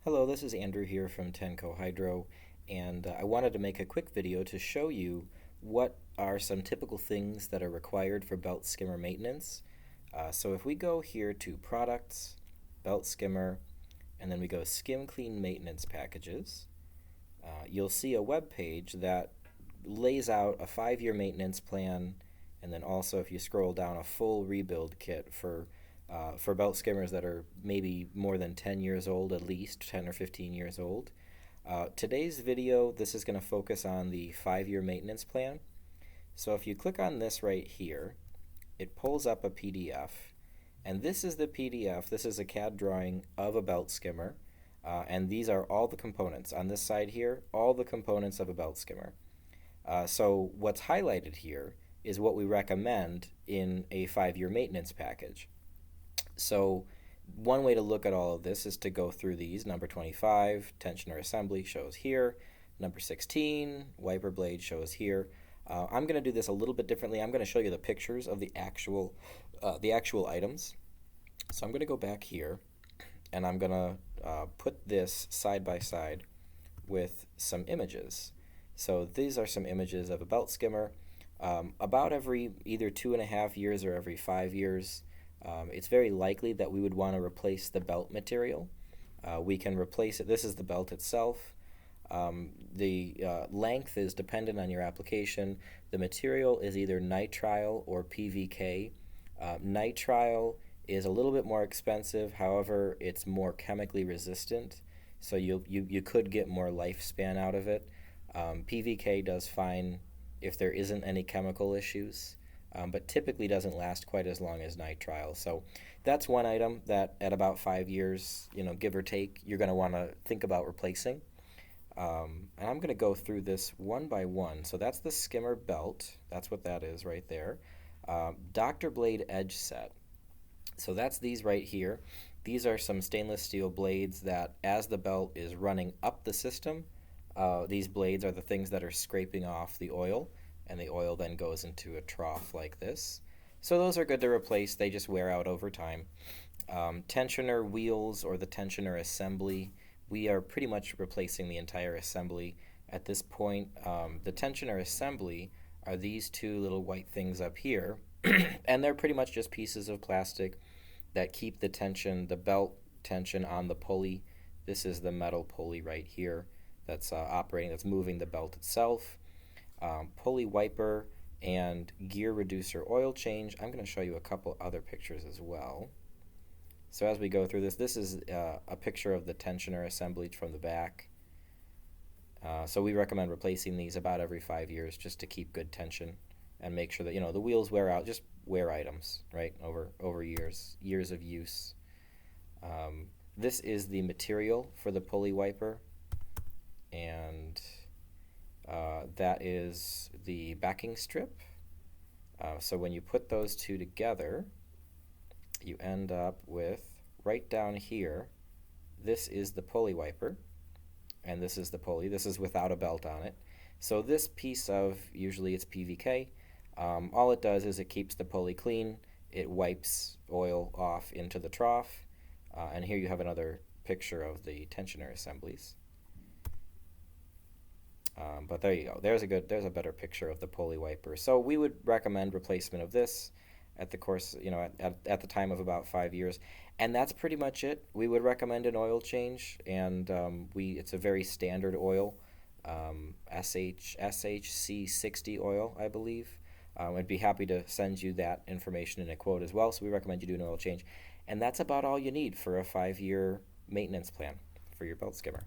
Hello, this is Andrew here from Tenco Hydro, and I wanted to make a quick video to show you what are some typical things that are required for belt skimmer maintenance. So if we go here to Products, Belt Skimmer, and then we go Skim Clean Maintenance Packages, you'll see a web page that lays out a 5-year maintenance plan, and then also if you scroll down, a full rebuild kit for belt skimmers that are maybe more than 10 years old, at least 10 or 15 years old. Today's video, this is going to focus on the 5-year maintenance plan. So if you click on this right here, it pulls up a PDF, and this is the PDF. This is a CAD drawing of a belt skimmer, and these are all the components. On this side here, all the components of a belt skimmer. So what's highlighted here is what we recommend in a 5-year maintenance package. So one way to look at all of this is to go through these. Number 25, tensioner assembly, shows here. Number 16, wiper blade, shows here. I'm going to do this a little bit differently. I'm going to show you the pictures of the actual items. So I'm going to go back here, and I'm going to put this side by side with some images. So these are some images of a belt skimmer. About every either 2.5 years or every 5 years, it's very likely that we would want to replace the belt material. We can replace it. This is the belt itself. The length is dependent on your application. The material is either nitrile or PVK. Nitrile is a little bit more expensive, however, it's more chemically resistant, so you could get more lifespan out of it. PVK does fine if there isn't any chemical issues. But typically doesn't last quite as long as nitrile. So that's one item that at about 5 years, give or take, you're going to want to think about replacing. And I'm going to go through this one by one. So that's the skimmer belt. That's what that is right there. Dr. Blade edge set. So that's these right here. These are some stainless steel blades that as the belt is running up the system, these blades are the things that are scraping off the oil, and the oil then goes into a trough like this. So those are good to replace. They just wear out over time. Tensioner wheels, or the tensioner assembly, we are pretty much replacing the entire assembly at this point. The tensioner assembly are these two little white things up here, and they're pretty much just pieces of plastic that keep the tension, the belt tension on the pulley. This is the metal pulley right here that's operating, that's moving the belt itself. Pulley wiper and gear reducer oil change. I'm going to show you a couple other pictures as well. So as we go through this, this is a picture of the tensioner assembly from the back. So we recommend replacing these about every 5 years just to keep good tension and make sure that the wheels wear out. Just wear items, right, over years of use. This is the material for the pulley wiper, and that is the backing strip. So when you put those two together, you end up with, right down here, this is the pulley wiper, and this is the pulley. This is without a belt on it. So this piece of, usually it's PVK, all it does is it keeps the pulley clean. It wipes oil off into the trough, and here you have another picture of the tensioner assemblies. But there you go. There's a better picture of the pulley wiper. So we would recommend replacement of this at the course, at the time of about 5 years, and that's pretty much it. We would recommend an oil change, and it's a very standard oil, SHC 60 oil, I believe. I'd be happy to send you that information in a quote as well. So we recommend you do an oil change, and that's about all you need for a 5-year maintenance plan for your belt skimmer.